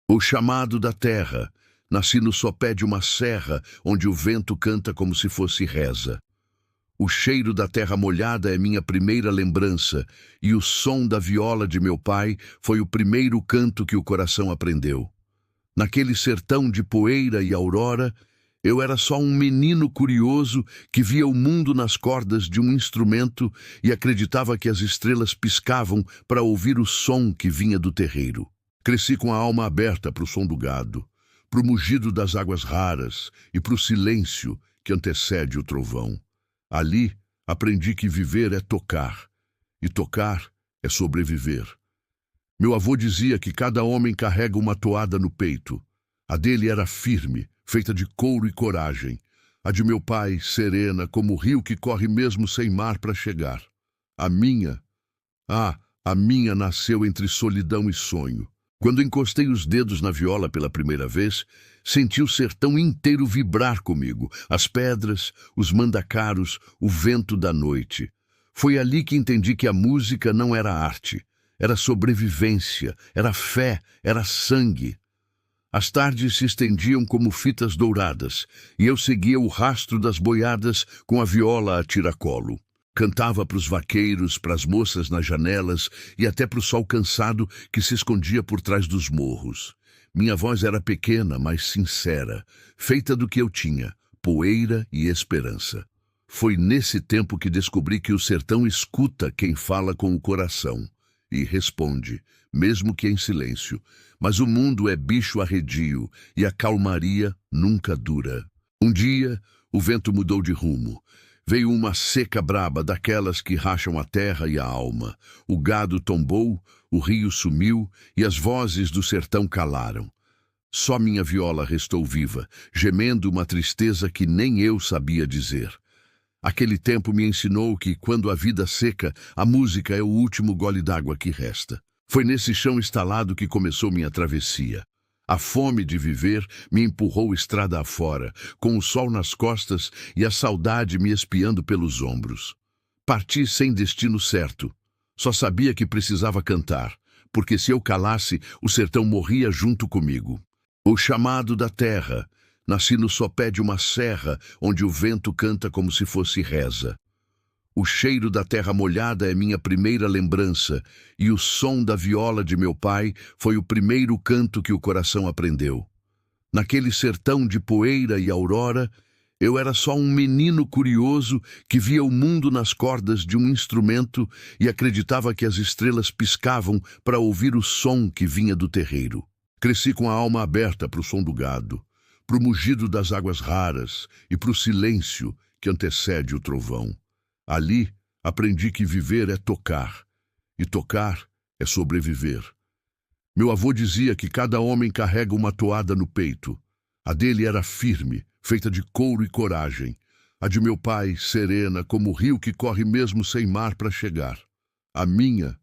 O chamado da terra. Nasci no sopé de uma serra, onde o vento canta como se fosse reza. O cheiro da terra molhada é minha primeira lembrança, e o som da viola de meu pai foi o primeiro canto que o coração aprendeu. Naquele sertão de poeira e aurora, eu era só um menino curioso que via o mundo nas cordas de um instrumento e acreditava que as estrelas piscavam para ouvir o som que vinha do terreiro. Cresci com a alma aberta para o som do gado, para o mugido das águas raras e para o silêncio que antecede o trovão. Ali aprendi que viver é tocar, e tocar é sobreviver. Meu avô dizia que cada homem carrega uma toada no peito. A dele era firme, feita de couro e coragem. A de meu pai, serena, como o rio que corre mesmo sem mar para chegar. A minha nasceu entre solidão e sonho. Quando encostei os dedos na viola pela primeira vez, senti o sertão inteiro vibrar comigo, as pedras, os mandacaros, o vento da noite. Foi ali que entendi que a música não era arte, era sobrevivência, era fé, era sangue. As tardes se estendiam como fitas douradas, e eu seguia o rastro das boiadas com a viola a tiracolo. Cantava para os vaqueiros, para as moças nas janelas e até para o sol cansado que se escondia por trás dos morros. Minha voz era pequena, mas sincera, feita do que eu tinha, poeira e esperança. Foi nesse tempo que descobri que o sertão escuta quem fala com o coração e responde, mesmo que em silêncio. Mas o mundo é bicho arredio e a calmaria nunca dura. Um dia, o vento mudou de rumo. Veio uma seca braba, daquelas que racham a terra e a alma. O gado tombou, o rio sumiu e as vozes do sertão calaram. Só minha viola restou viva, gemendo uma tristeza que nem eu sabia dizer. Aquele tempo me ensinou que, quando a vida seca, a música é o último gole d'água que resta. Foi nesse chão estalado que começou minha travessia. A fome de viver me empurrou estrada afora, com o sol nas costas e a saudade me espiando pelos ombros. Parti sem destino certo. Só sabia que precisava cantar, porque se eu calasse, o sertão morria junto comigo. O chamado da terra. Nasci no sopé de uma serra, onde o vento canta como se fosse reza. O cheiro da terra molhada é minha primeira lembrança, e o som da viola de meu pai foi o primeiro canto que o coração aprendeu. Naquele sertão de poeira e aurora, eu era só um menino curioso que via o mundo nas cordas de um instrumento e acreditava que as estrelas piscavam para ouvir o som que vinha do terreiro. Cresci com a alma aberta para o som do gado, para o mugido das águas raras e para o silêncio que antecede o trovão. Ali aprendi que viver é tocar, e tocar é sobreviver. Meu avô dizia que cada homem carrega uma toada no peito. A dele era firme, feita de couro e coragem. A de meu pai, serena, como o rio que corre mesmo sem mar para chegar. A minha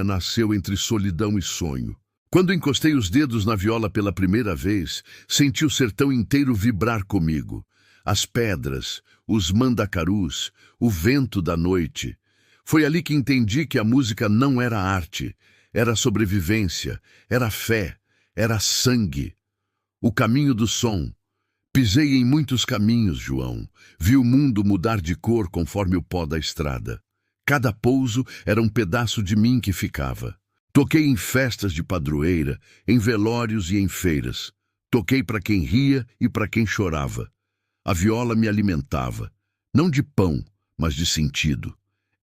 nasceu entre solidão e sonho. Quando encostei os dedos na viola pela primeira vez, senti o sertão inteiro vibrar comigo. As pedras, os mandacarus, o vento da noite. Foi ali que entendi que a música não era arte, era sobrevivência, era fé, era sangue. O caminho do som. Pisei em muitos caminhos, João. Vi o mundo mudar de cor conforme o pó da estrada. Cada pouso era um pedaço de mim que ficava. Toquei em festas de padroeira, em velórios e em feiras. Toquei para quem ria e para quem chorava. A viola me alimentava, não de pão, mas de sentido.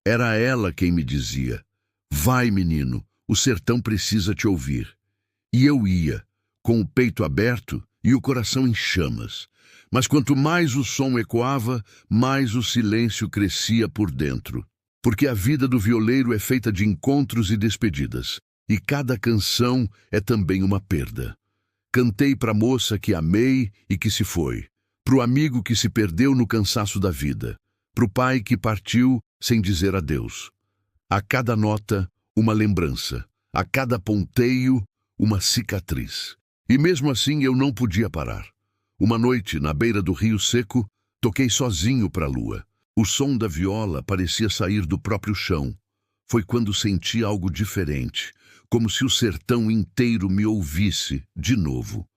Era ela quem me dizia, vai, menino, o sertão precisa te ouvir. E eu ia, com o peito aberto e o coração em chamas. Mas quanto mais o som ecoava, mais o silêncio crescia por dentro. Porque a vida do violeiro é feita de encontros e despedidas, e cada canção é também uma perda. Cantei para a moça que amei e que se foi. Pro amigo que se perdeu no cansaço da vida, pro pai que partiu sem dizer adeus. A cada nota, uma lembrança, a cada ponteio, uma cicatriz. E mesmo assim eu não podia parar. Uma noite, na beira do rio seco, toquei sozinho para a lua. O som da viola parecia sair do próprio chão. Foi quando senti algo diferente, como se o sertão inteiro me ouvisse de novo.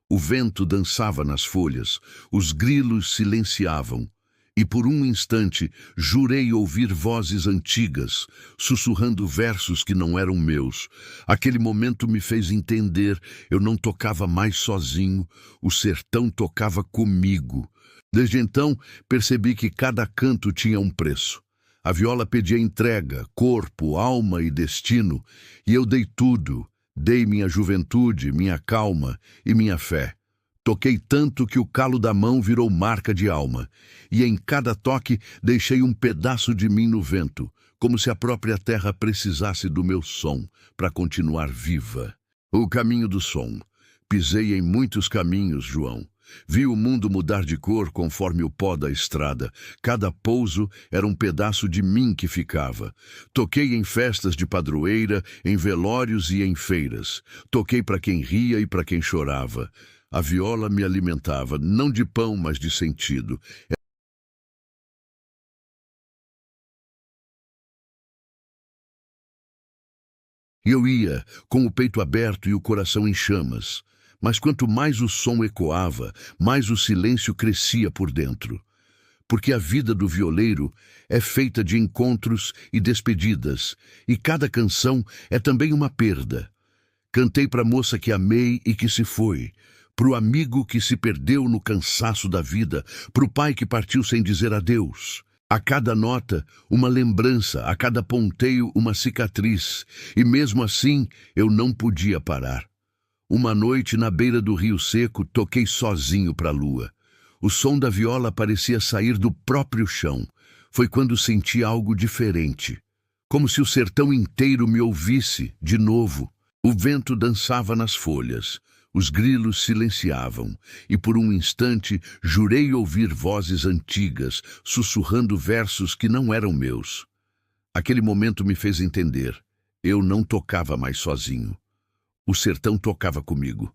O vento dançava nas folhas, os grilos silenciavam, e por um instante jurei ouvir vozes antigas, sussurrando versos que não eram meus. Aquele momento me fez entender, eu não tocava mais sozinho, o sertão tocava comigo. Desde então, percebi que cada canto tinha um preço. A viola pedia entrega, corpo, alma e destino, e eu dei tudo. Dei minha juventude, minha calma e minha fé. Toquei tanto que o calo da mão virou marca de alma, e em cada toque deixei um pedaço de mim no vento, como se a própria terra precisasse do meu som para continuar viva. O caminho do som. Pisei em muitos caminhos, João. Vi o mundo mudar de cor conforme o pó da estrada. Cada pouso era um pedaço de mim que ficava. Toquei em festas de padroeira, em velórios e em feiras. Toquei para quem ria e para quem chorava. A viola me alimentava, não de pão, mas de sentido. E eu ia, com o peito aberto e o coração em chamas. Mas quanto mais o som ecoava, mais o silêncio crescia por dentro. Porque a vida do violeiro é feita de encontros e despedidas, e cada canção é também uma perda. Cantei para a moça que amei e que se foi, para o amigo que se perdeu no cansaço da vida, para o pai que partiu sem dizer adeus. A cada nota, uma lembrança, a cada ponteio, uma cicatriz, e mesmo assim eu não podia parar. Uma noite, na beira do rio seco, toquei sozinho para a lua. O som da viola parecia sair do próprio chão. Foi quando senti algo diferente. Como se o sertão inteiro me ouvisse, de novo. O vento dançava nas folhas. Os grilos silenciavam. E por um instante, jurei ouvir vozes antigas, sussurrando versos que não eram meus. Aquele momento me fez entender. Eu não tocava mais sozinho. O sertão tocava comigo.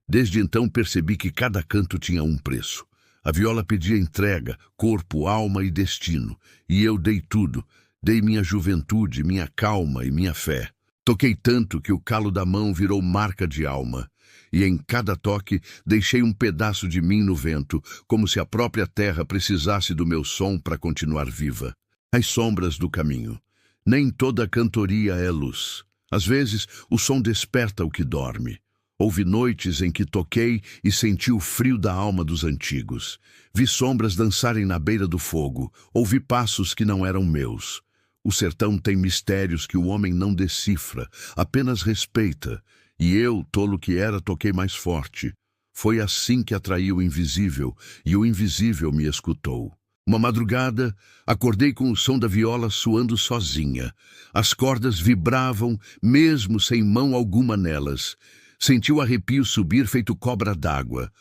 Desde então percebi que cada canto tinha um preço. A viola pedia entrega, corpo, alma e destino. E eu dei tudo. Dei minha juventude, minha calma e minha fé. Toquei tanto que o calo da mão virou marca de alma. E em cada toque deixei um pedaço de mim no vento, como se a própria terra precisasse do meu som para continuar viva. As sombras do caminho. Nem toda cantoria é luz. Às vezes, o som desperta o que dorme. Houve noites em que toquei e senti o frio da alma dos antigos. Vi sombras dançarem na beira do fogo. Ouvi passos que não eram meus. O sertão tem mistérios que o homem não decifra, apenas respeita. E eu, tolo que era, toquei mais forte. Foi assim que atraí o invisível, e o invisível me escutou. Uma madrugada, acordei com o som da viola soando sozinha. As cordas vibravam, mesmo sem mão alguma nelas. Senti o arrepio subir feito cobra d'água.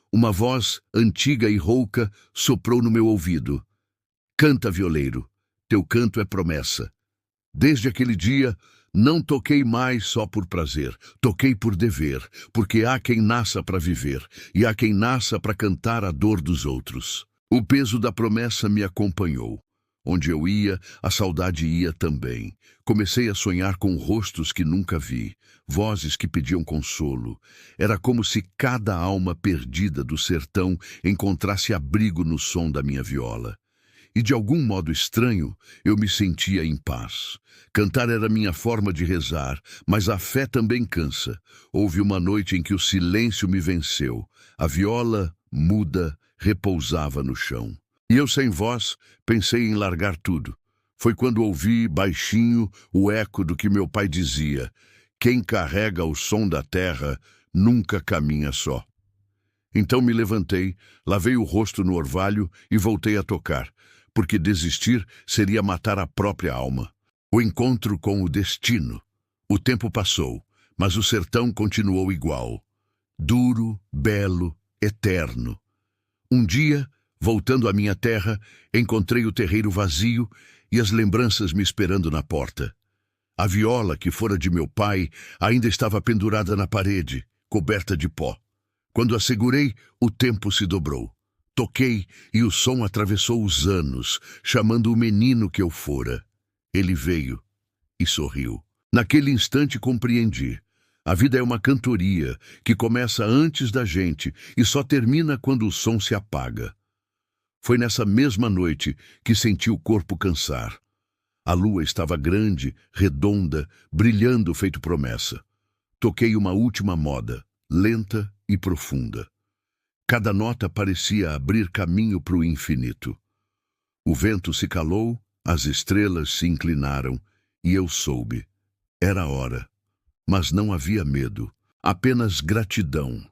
Uma voz, antiga e rouca, soprou no meu ouvido. Canta, violeiro, teu canto é promessa. Desde aquele dia, não toquei mais só por prazer. Toquei por dever, porque há quem nasça para viver, e há quem nasça para cantar a dor dos outros. O peso da promessa me acompanhou. Onde eu ia, a saudade ia também. Comecei a sonhar com rostos que nunca vi, vozes que pediam consolo. Era como se cada alma perdida do sertão encontrasse abrigo no som da minha viola. E de algum modo estranho, eu me sentia em paz. Cantar era minha forma de rezar, mas a fé também cansa. Houve uma noite em que o silêncio me venceu. A viola, muda, repousava no chão. E eu, sem voz, pensei em largar tudo. Foi quando ouvi, baixinho, o eco do que meu pai dizia: quem carrega o som da terra nunca caminha só. Então me levantei, lavei o rosto no orvalho e voltei a tocar, porque desistir seria matar a própria alma. O encontro com o destino. O tempo passou, mas o sertão continuou igual. Duro, belo, eterno. Um dia, voltando à minha terra, encontrei o terreiro vazio e as lembranças me esperando na porta. A viola, que fora de meu pai, ainda estava pendurada na parede, coberta de pó. Quando a segurei, o tempo se dobrou. Toquei e o som atravessou os anos, chamando o menino que eu fora. Ele veio e sorriu. Naquele instante compreendi. A vida é uma cantoria que começa antes da gente e só termina quando o som se apaga. Foi nessa mesma noite que senti o corpo cansar. A lua estava grande, redonda, brilhando feito promessa. Toquei uma última moda, lenta e profunda. Cada nota parecia abrir caminho para o infinito. O vento se calou, as estrelas se inclinaram e eu soube. Era a hora. Mas não havia medo, apenas gratidão,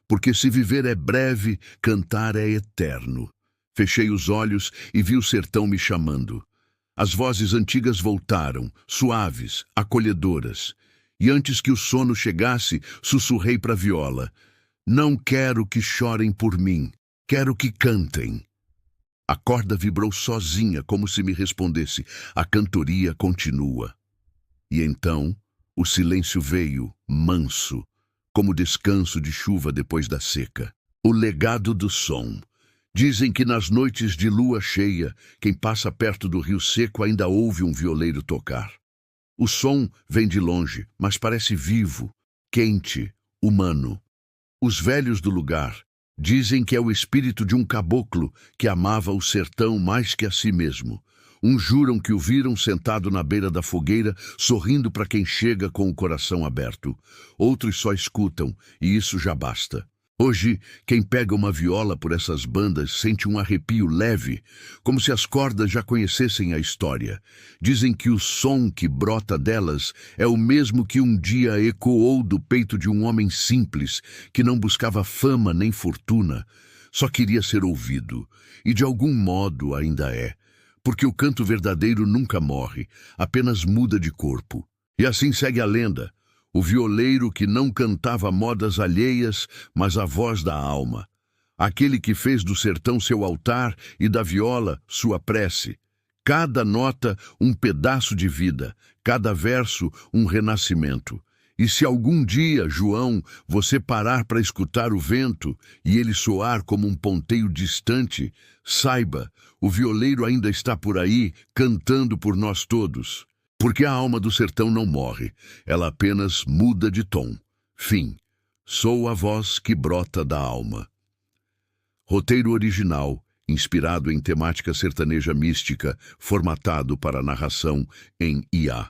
porque se viver é breve, cantar é eterno. Fechei os olhos e vi o sertão me chamando. As vozes antigas voltaram, suaves, acolhedoras. E antes que o sono chegasse, sussurrei para a viola: não quero que chorem por mim, quero que cantem. A corda vibrou sozinha, como se me respondesse: a cantoria continua. E então o silêncio veio, manso, como descanso de chuva depois da seca. O legado do som. Dizem que nas noites de lua cheia, quem passa perto do rio seco ainda ouve um violeiro tocar. O som vem de longe, mas parece vivo, quente, humano. Os velhos do lugar dizem que é o espírito de um caboclo que amava o sertão mais que a si mesmo. Uns juram que o viram sentado na beira da fogueira, sorrindo para quem chega com o coração aberto. Outros só escutam, e isso já basta. Hoje, quem pega uma viola por essas bandas sente um arrepio leve, como se as cordas já conhecessem a história. Dizem que o som que brota delas é o mesmo que um dia ecoou do peito de um homem simples, que não buscava fama nem fortuna, só queria ser ouvido, e de algum modo ainda é. Porque o canto verdadeiro nunca morre, apenas muda de corpo. E assim segue a lenda, o violeiro que não cantava modas alheias, mas a voz da alma. Aquele que fez do sertão seu altar e da viola sua prece. Cada nota um pedaço de vida, cada verso um renascimento. E se algum dia, João, você parar para escutar o vento e ele soar como um ponteio distante, saiba, o violeiro ainda está por aí, cantando por nós todos. Porque a alma do sertão não morre, ela apenas muda de tom. Fim. Sou a voz que brota da alma. Roteiro original, inspirado em temática sertaneja mística, formatado para narração em IA.